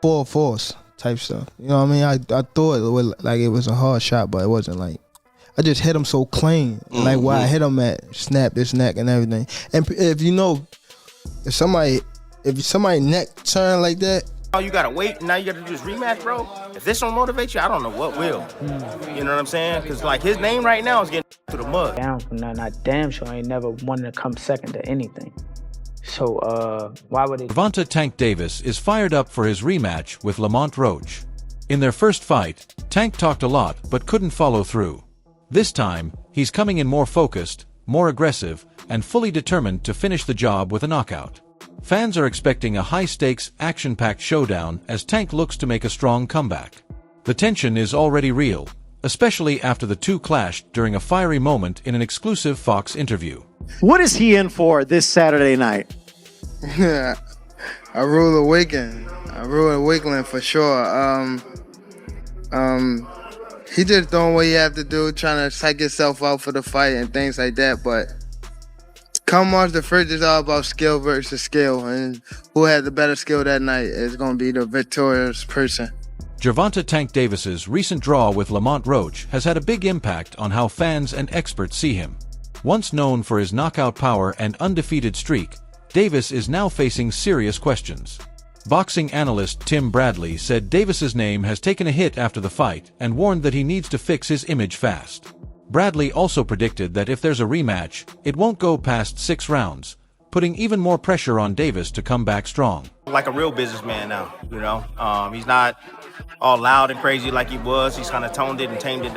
full force type stuff. You know what I mean? I thought it was like it was a hard shot, but it wasn't. Like I just hit him so clean, like where I hit him at, snapped his neck and everything. And if you know, if somebody neck turn like that. Oh, you gotta wait. Now you gotta do this rematch, bro. If this don't motivate you, I don't know what will. You know what I'm saying? Because like his name right now is getting to the mud. Down from nothing. I damn sure ain't never wanted to come second to anything. So why would it? Gervonta Tank Davis is fired up for his rematch with Lamont Roach. In their first fight, Tank talked a lot but couldn't follow through. This time, he's coming in more focused, more aggressive, and fully determined to finish the job with a knockout. Fans are expecting a high-stakes, action-packed showdown as Tank looks to make a strong comeback. The tension is already real, especially after the two clashed during a fiery moment in an exclusive Fox interview. What is he in for this Saturday night? I rule the weekend. I rule the weekend for sure. He just doing what you have to do, trying to psych yourself out for the fight and things like that. But come March the 1st, it's all about skill versus skill, and who had the better skill that night is going to be the victorious person. Gervonta Tank Davis's recent draw with Lamont Roach has had a big impact on how fans and experts see him. Once known for his knockout power and undefeated streak, Davis is now facing serious questions. Boxing analyst Tim Bradley said Davis's name has taken a hit after the fight and warned that he needs to fix his image fast. Bradley also predicted that if there's a rematch, it won't go past 6 rounds, putting even more pressure on Davis to come back strong. Like a real businessman now, you know. He's not all loud and crazy like he was. He's kind of calmed it and tamed it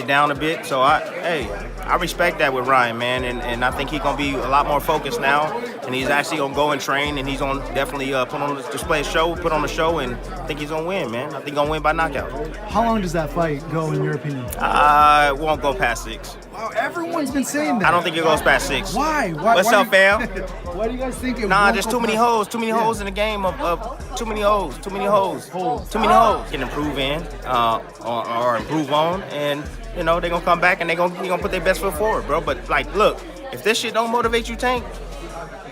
down a bit. So I respect that with Ryan, man, and I think he's gonna be a lot more focused now, and he's actually gonna go and train, and he's gonna definitely put on a show, and I think he's gonna win, man. I think he's gonna win by knockout. How long does that fight go, in your opinion? It won't go past 6. Wow, everyone's been saying that. I don't think it goes past 6. Why? What's up, fam? Why do you guys think it there's too many hoes. Too many hoes in the game of too many hoes. Too many hoes. Can improve in or improve on, and you know they're gonna come back and they're gonna put their best foot forward, bro. But like, look, if this shit don't motivate you, Tank,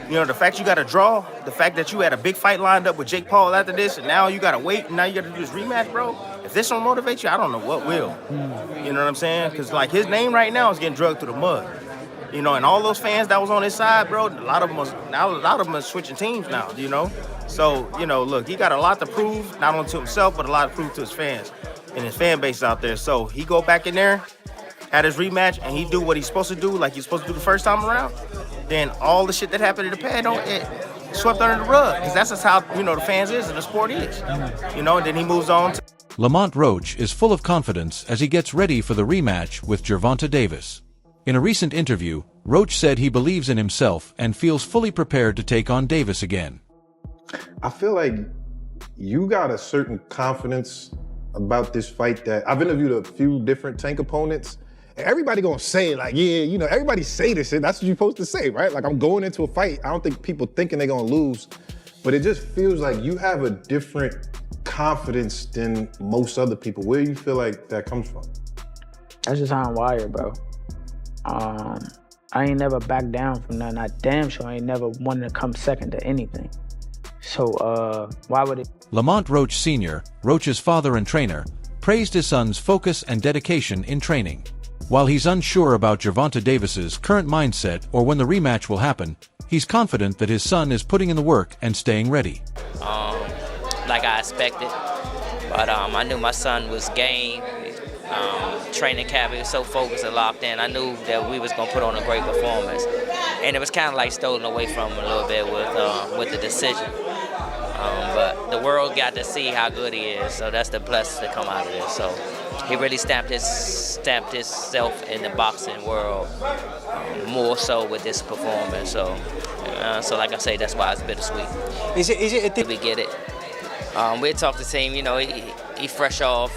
you know the fact you got to draw, the fact that you had a big fight lined up with Jake Paul after this, and now you got to wait, and now you got to do this rematch, bro. If this don't motivate you, I don't know what will. You know what I'm saying? Because like his name right now is getting drugged through the mud. You know, and all those fans that was on his side, bro, a lot of them are switching teams now. You know, so you know, look, he got a lot to prove, not only to himself, but a lot to prove to his fans and his fan base out there. So he go back in there, had his rematch, and he do what he's supposed to do, like he's supposed to do the first time around. Then all the shit that happened in the pad, swept under the rug, because that's just how the fans is and the sport is. You know, and then he moves on to. Lamont Roach is full of confidence as he gets ready for the rematch with Gervonta Davis. In a recent interview, Roach said he believes in himself and feels fully prepared to take on Davis again. I feel like you got a certain confidence about this fight that I've interviewed a few different Tank opponents, and everybody gonna say like, yeah, everybody say this shit. That's what you're supposed to say, right? Like I'm going into a fight. I don't think people thinking they're gonna lose, but it just feels like you have a different confidence than most other people. Where do you feel like that comes from? That's just how I'm wired, bro. I ain't never backed down from nothing. I damn sure ain't never wanted to come second to anything. So why would it? Lamont Roach Sr., Roach's father and trainer, praised his son's focus and dedication in training. While he's unsure about Gervonta Davis's current mindset or when the rematch will happen, he's confident that his son is putting in the work and staying ready. Like I expected, but I knew my son was game. Training camp, he was so focused and locked in. I knew that we was gonna put on a great performance, and it was kind of like stolen away from him a little bit with the decision. But the world got to see how good he is, so that's the blessing to come out of this. So he really stamped himself in the boxing world more so with this performance. So like I say, that's why it's bittersweet. Is it? We get it. We talked to the team. He fresh off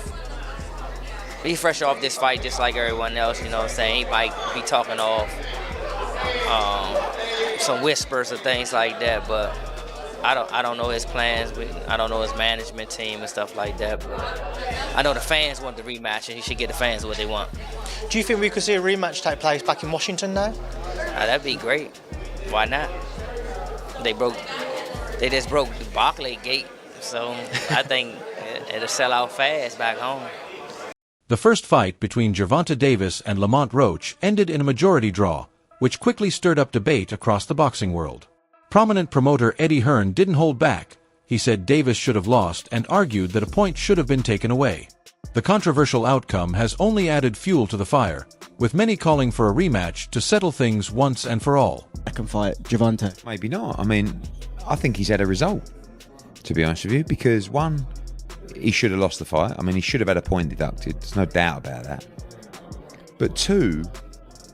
this fight just like everyone else. You know what I'm saying? He might be talking off some whispers or things like that, but I don't know his plans. I don't know his management team and stuff like that. But I know the fans want the rematch, and he should get the fans what they want. Do you think we could see a rematch take place back in Washington now? That'd be great. Why not? They broke They just broke the Barclay gate, so I think it'll sell out fast back home. The first fight between Gervonta Davis and Lamont Roach ended in a majority draw, which quickly stirred up debate across the boxing world. Prominent promoter Eddie Hearn didn't hold back. He said Davis should have lost and argued that a point should have been taken away. The controversial outcome has only added fuel to the fire, with many calling for a rematch to settle things once and for all. I can fight Gervonta. Maybe not. I mean, I think he's had a result, to be honest with you, because one, he should have lost the fight. I mean, he should have had a point deducted. There's no doubt about that. But two,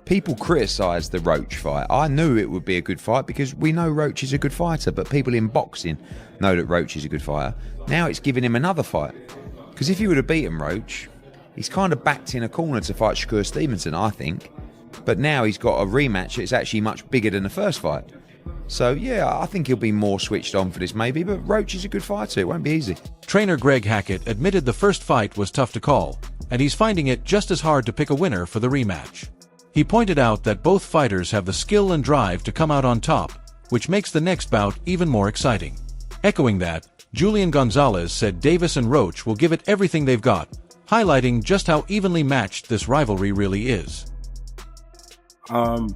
people criticised the Roach fight. I knew it would be a good fight because we know Roach is a good fighter, but people in boxing know that Roach is a good fighter. Now it's giving him another fight. Because if he would have beaten Roach, he's kind of backed in a corner to fight Shakur Stevenson, I think. But now he's got a rematch that's actually much bigger than the first fight. So, yeah, I think he'll be more switched on for this maybe, but Roach is a good fighter. It won't be easy. Trainer Greg Hackett admitted the first fight was tough to call, and he's finding it just as hard to pick a winner for the rematch. He pointed out that both fighters have the skill and drive to come out on top, which makes the next bout even more exciting. Echoing that, Julian Gonzalez said Davis and Roach will give it everything they've got, highlighting just how evenly matched this rivalry really is. You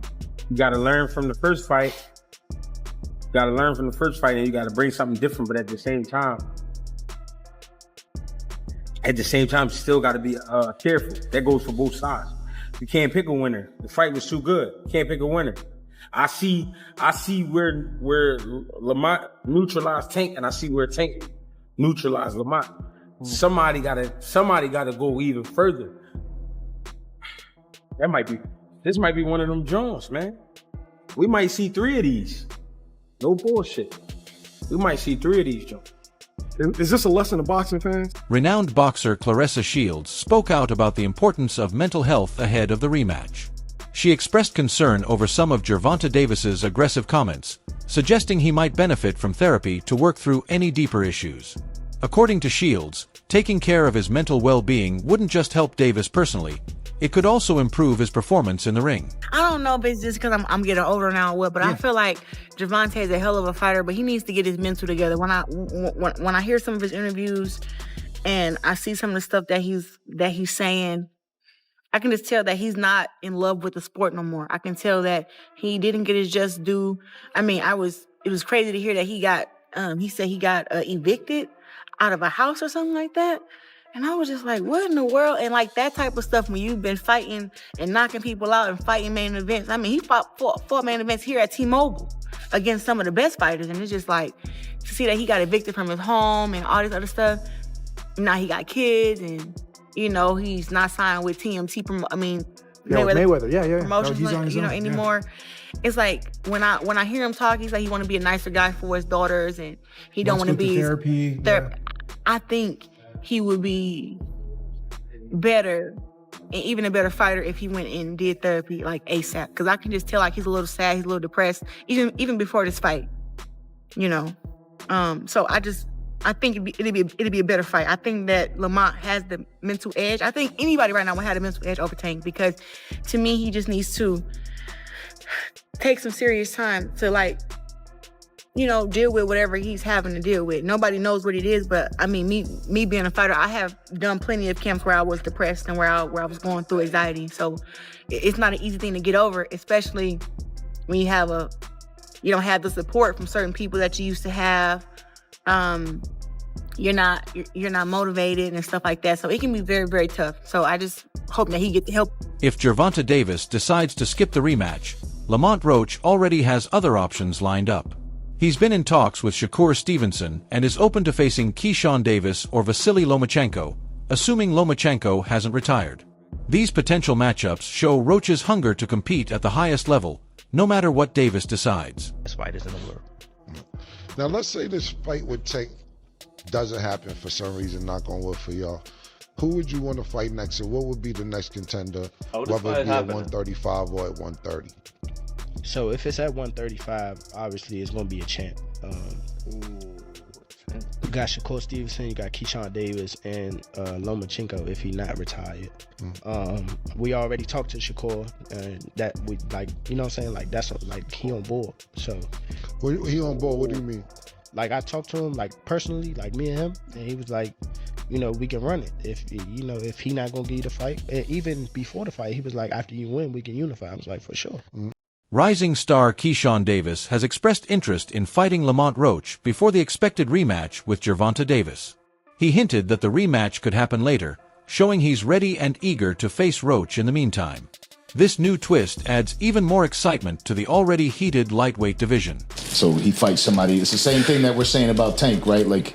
got to learn from the first fight. You got to learn from the first fight, and you got to bring something different. But at the same time, you still got to be careful. That goes for both sides. You can't pick a winner. The fight was too good. You can't pick a winner. I see where Lamont neutralized Tank, and I see where Tank neutralized Lamont. Somebody gotta go even further. This might be one of them Jones, man. We might see 3 of these. No bullshit. We might see 3 of these Jones. Is this a lesson to boxing fans? Renowned boxer Claressa Shields spoke out about the importance of mental health ahead of the rematch. She expressed concern over some of Gervonta Davis's aggressive comments, suggesting he might benefit from therapy to work through any deeper issues. According to Shields, taking care of his mental well-being wouldn't just help Davis personally, it could also improve his performance in the ring. I don't know if it's just because I'm getting older now or what, but I feel like Gervonta is a hell of a fighter, but he needs to get his mental together. When I hear some of his interviews and I see some of the stuff that he's saying, I can just tell that he's not in love with the sport no more. I can tell that he didn't get his just due. I mean, it was crazy to hear that he said he got evicted out of a house or something like that. And I was just like, what in the world? And like that type of stuff, when you've been fighting and knocking people out and fighting main events. I mean, he fought main events here at T-Mobile against some of the best fighters. And it's just like, to see that he got evicted from his home and all this other stuff. Now he got kids and, you know, he's not signed with TMT. Mayweather. Promotions, anymore. Yeah. It's like, when I hear him talk, he's like, he want to be a nicer guy for his daughters and he don't want to be therapy. I think he would be better, and even a better fighter if he went and did therapy like ASAP. Because I can just tell like he's a little sad, he's a little depressed, even before this fight, you know. So I think it'd be a better fight. I think that Lamont has the mental edge. I think anybody right now would have the mental edge over Tank because to me he just needs to take some serious time to deal with whatever he's having to deal with. Nobody knows what it is, but I mean, me being a fighter, I have done plenty of camps where I was depressed and where I was going through anxiety. So it's not an easy thing to get over, especially when you don't have the support from certain people that you used to have. You're not motivated and stuff like that. So it can be very, very tough. So I just hope that he gets the help. If Gervonta Davis decides to skip the rematch, Lamont Roach already has other options lined up. He's been in talks with Shakur Stevenson and is open to facing Keyshawn Davis or Vasily Lomachenko, assuming Lomachenko hasn't retired. These potential matchups show Roach's hunger to compete at the highest level, no matter what Davis decides. Best fighters in the world. Now let's say this fight with Tank doesn't happen for some reason, knock on wood for y'all. Who would you want to fight next, and what would be the next contender, whether it be at 135 or at 130? So if it's at 135, obviously it's going to be a champ. You got Shakur Stevenson, you got Keyshawn Davis, and Lomachenko if he not retired. We already talked to Shakur, and that we like, you know what I'm saying? Like that's like he on board. So he on board. What do you mean? like I talked to him like personally, like me and him, and he was like, you know, we can run it. If you know, if he not gonna give you the fight, and even before the fight, he was like, after you win, we can unify. I was like, for sure. Rising star Keyshawn Davis has expressed interest in fighting Lamont Roach before the expected rematch with Gervonta Davis. He hinted that the rematch could happen later, showing he's ready and eager to face Roach in the meantime. This new twist adds even more excitement to the already heated lightweight division. So he fights somebody, it's the same thing that we're saying about Tank, right? Like,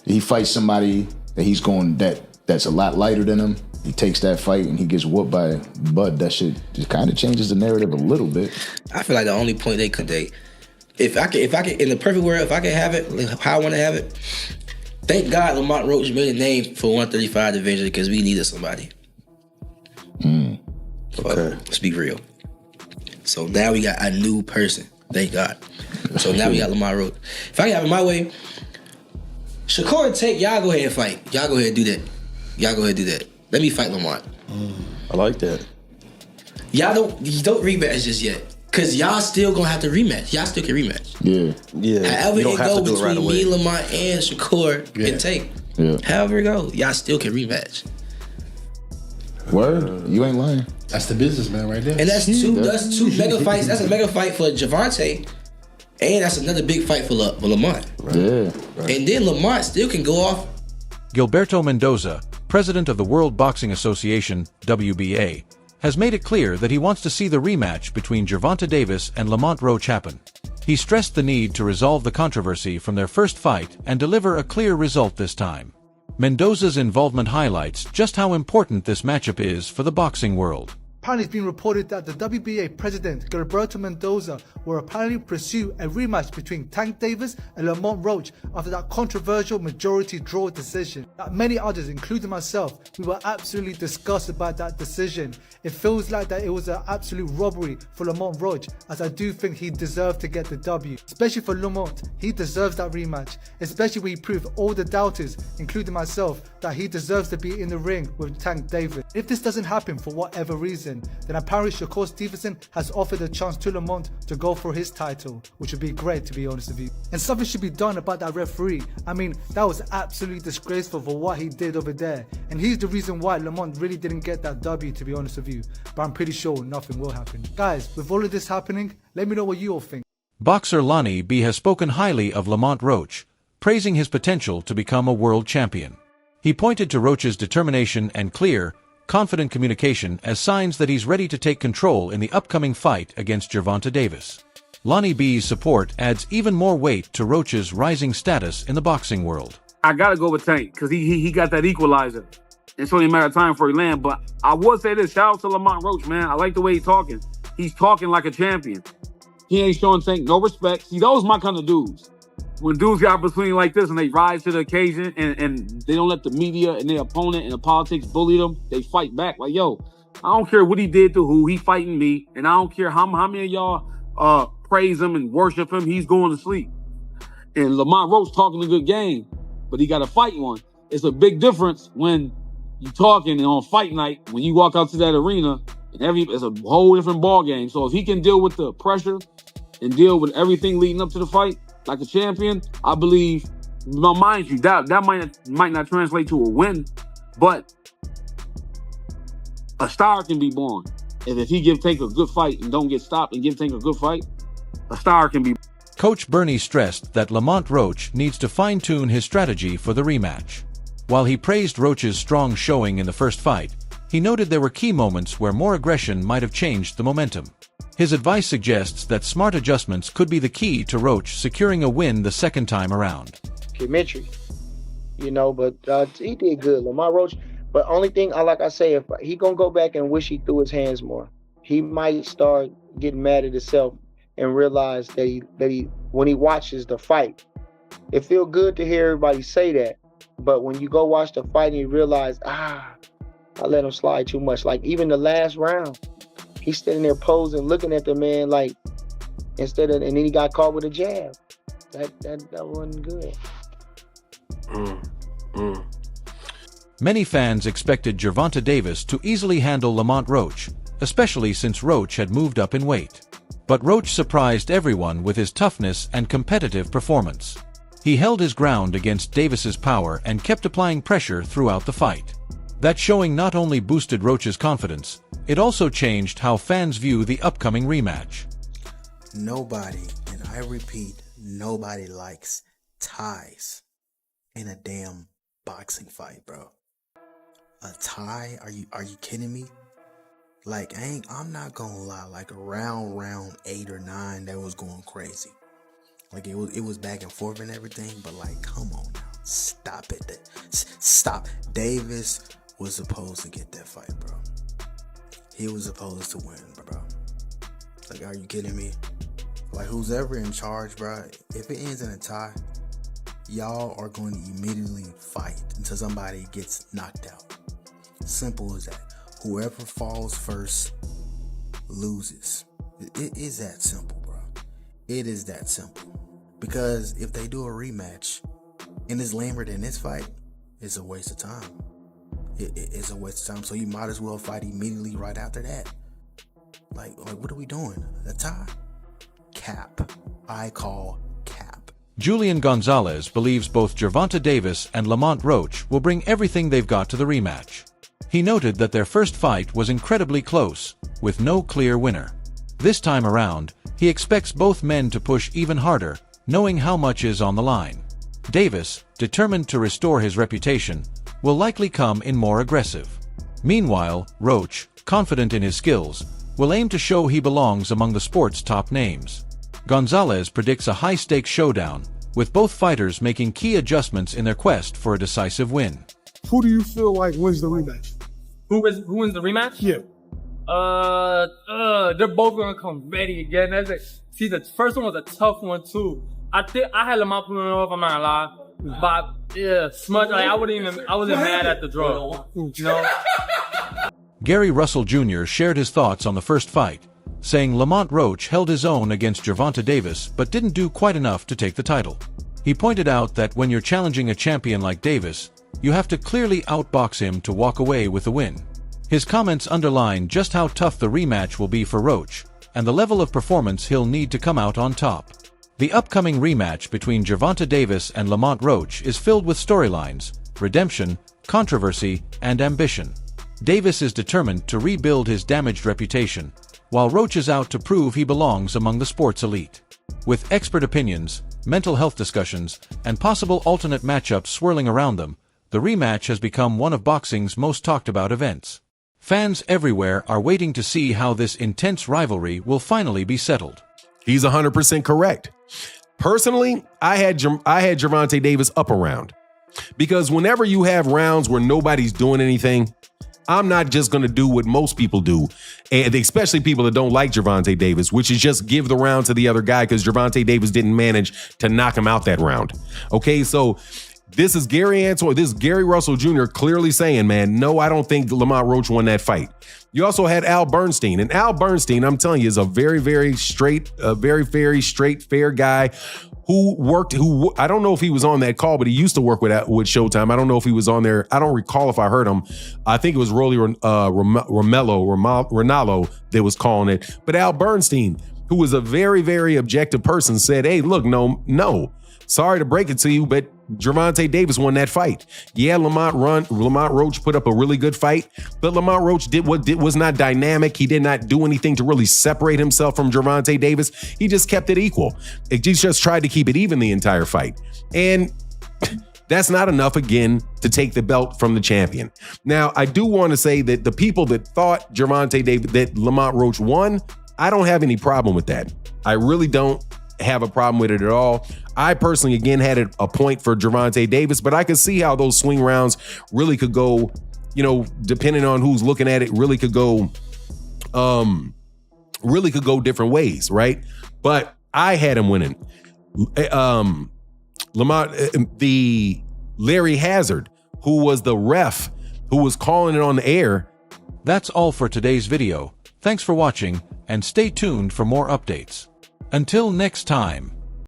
he fights somebody that that's a lot lighter than him. He takes that fight and he gets whooped by Bud. That shit just kind of changes the narrative a little bit. I feel like the only point if I could, in the perfect world, if I could have it, like how I want to have it, thank God Lamont Roach made a name for 135 division because we needed somebody. Okay. Let's be real. So now we got a new person. Thank God. So now we got Lamont Roach. If I can have it my way, Shakur and Tank, y'all go ahead and fight. Y'all go ahead and do that. Y'all go ahead and do that. Let me fight Lamont. I like that. Y'all don't rematch just yet. Cause y'all still gonna have to rematch. Y'all still can rematch. Yeah. However it go between me, Lamont, and Shakur and Tank. Yeah. However it go, y'all still can rematch. Word? You ain't lying. That's the businessman right there. And that's two mega fights. That's a mega fight for Gervonta, and that's another big fight for Lamont. Yeah. And then Lamont still can go off. Gilberto Mendoza, president of the World Boxing Association, WBA, has made it clear that he wants to see the rematch between Gervonta Davis and Lamont Roach happen. He stressed the need to resolve the controversy from their first fight and deliver a clear result this time. Mendoza's involvement highlights just how important this matchup is for the boxing world. Apparently it's been reported that the WBA president, Gervonta Mendoza, will apparently pursue a rematch between Tank Davis and Lamont Roach after that controversial majority draw decision. That many others, including myself, we were absolutely disgusted about that decision. It feels like that it was an absolute robbery for Lamont Roach, as I do think he deserved to get the W. Especially for Lamont, he deserves that rematch, especially when he proved all the doubters, including myself, that he deserves to be in the ring with Tank Davis. If this doesn't happen for whatever reason, then apparently Shakur Stevenson has offered a chance to Lamont to go for his title, which would be great, to be honest with you. And something should be done about that referee. I mean, that was absolutely disgraceful for what he did over there. And he's the reason why Lamont really didn't get that W, to be honest with you. But I'm pretty sure nothing will happen. Guys, with all of this happening, let me know what you all think. Boxer Lonnie B has spoken highly of Lamont Roach, praising his potential to become a world champion. He pointed to Roach's determination and clear, confident communication as signs that he's ready to take control in the upcoming fight against Gervonta Davis. Lonnie B's support adds even more weight to Roach's rising status in the boxing world. I gotta go with Tank because he got that equalizer. It's only a matter of time before he land. But I will say this: shout out to Lamont Roach, man. I like the way he's talking. He's talking like a champion. He ain't showing Tank no respect. See, those my kind of dudes. When dudes get opportunity like this and they rise to the occasion and they don't let the media and their opponent and the politics bully them, they fight back. Like, yo, I don't care what he did to who, he fighting me, and I don't care how many of y'all praise him and worship him, he's going to sleep. And Lamont Roach talking a good game, but he got to fight one. It's a big difference when you talking and on fight night, when you walk out to that arena, and it's a whole different ball game. So if he can deal with the pressure and deal with everything leading up to the fight, like a champion, I believe, now mind you, that might not translate to a win, but a star can be born. And if he give Tank a good fight and don't get stopped and give Tank a good fight, a star can be. Coach Bernie stressed that Lamont Roach needs to fine-tune his strategy for the rematch. While he praised Roach's strong showing in the first fight, he noted there were key moments where more aggression might have changed the momentum. His advice suggests that smart adjustments could be the key to Roach securing a win the second time around. Chemistry, but he did good, Lamont Roach. But only thing, like I say, if he gonna go back and wish he threw his hands more, he might start getting mad at himself and realize that he when he watches the fight, it feel good to hear everybody say that, but when you go watch the fight and you realize, I let him slide too much. Like even the last round. He's standing there posing, looking at the man like, and then he got caught with a jab. That wasn't good. Many fans expected Gervonta Davis to easily handle Lamont Roach, especially since Roach had moved up in weight. But Roach surprised everyone with his toughness and competitive performance. He held his ground against Davis's power and kept applying pressure throughout the fight. That showing not only boosted Roach's confidence, it also changed how fans view the upcoming rematch. Nobody, and I repeat, nobody likes ties in a damn boxing fight, bro. A tie? Are you kidding me? Like, I'm not gonna lie, like around round 8 or 9, that was going crazy. Like it was back and forth and everything, but like, come on now, stop it. Stop. Davis was supposed to get that fight, bro. He was supposed to win, bro. Like, are you kidding me? Like, who's ever in charge, bro, if it ends in a tie, y'all are going to immediately fight until somebody gets knocked out. Simple as that. Whoever falls first loses. It is that simple, bro. It is that simple. Because if they do a rematch and it's lamer than this fight, it's a waste of time. It's a waste of time. So you might as well fight immediately right after that. Like what are we doing? A tie? Cap. I call cap. Julian Gonzalez believes both Gervonta Davis and Lamont Roach will bring everything they've got to the rematch. He noted that their first fight was incredibly close, with no clear winner. This time around, he expects both men to push even harder, knowing how much is on the line. Davis, determined to restore his reputation, will likely come in more aggressive. Meanwhile, Roach, confident in his skills, will aim to show he belongs among the sport's top names. Gonzalez predicts a high-stakes showdown, with both fighters making key adjustments in their quest for a decisive win. Who do you feel like wins the rematch? Who wins the rematch? Yeah. They're both gonna come ready again. See, the first one was a tough one too. I think I had Lamont pulling off. I'm not gonna lie, but yeah, smudge. Like I wasn't mad at the draw. You know. Gary Russell Jr. shared his thoughts on the first fight, saying Lamont Roach held his own against Gervonta Davis but didn't do quite enough to take the title. He pointed out that when you're challenging a champion like Davis, you have to clearly outbox him to walk away with the win. His comments underline just how tough the rematch will be for Roach, and the level of performance he'll need to come out on top. The upcoming rematch between Gervonta Davis and Lamont Roach is filled with storylines, redemption, controversy, and ambition. Davis is determined to rebuild his damaged reputation, while Roach is out to prove he belongs among the sport's elite. With expert opinions, mental health discussions, and possible alternate matchups swirling around them, the rematch has become one of boxing's most talked about events. Fans everywhere are waiting to see how this intense rivalry will finally be settled. He's 100% correct. Personally, I had Gervonta Davis up a round. Because whenever you have rounds where nobody's doing anything, I'm not just going to do what most people do, and especially people that don't like Gervonta Davis, which is just give the round to the other guy because Gervonta Davis didn't manage to knock him out that round. Okay, so this is Gary Russell Jr. clearly saying, man, no, I don't think Lamont Roach won that fight. You also had Al Bernstein, and Al Bernstein, I'm telling you, is a very, very straight, fair guy who I don't know if he was on that call, but he used to work with Showtime. I don't know if he was on there. I don't recall if I heard him. I think it was Rolly Ronaldo that was calling it. But Al Bernstein, who was a very, very objective person, said, hey, look, no, sorry to break it to you, but Gervonta Davis won that fight. Yeah, Lamont Roach put up a really good fight, but Lamont Roach was not dynamic. He did not do anything to really separate himself from Gervonta Davis. He just kept it equal. He just tried to keep it even the entire fight. And that's not enough, again, to take the belt from the champion. Now, I do want to say that the people that thought that Lamont Roach won, I don't have any problem with that. I really don't have a problem with it at all. I personally, again, had a point for Gervonta Davis, but I could see how those swing rounds really could go, depending on who's looking at it, really could go different ways, right? But I had him winning. Larry Hazard, who was the ref, who was calling it on the air. That's all for today's video. Thanks for watching, and stay tuned for more updates. Until next time.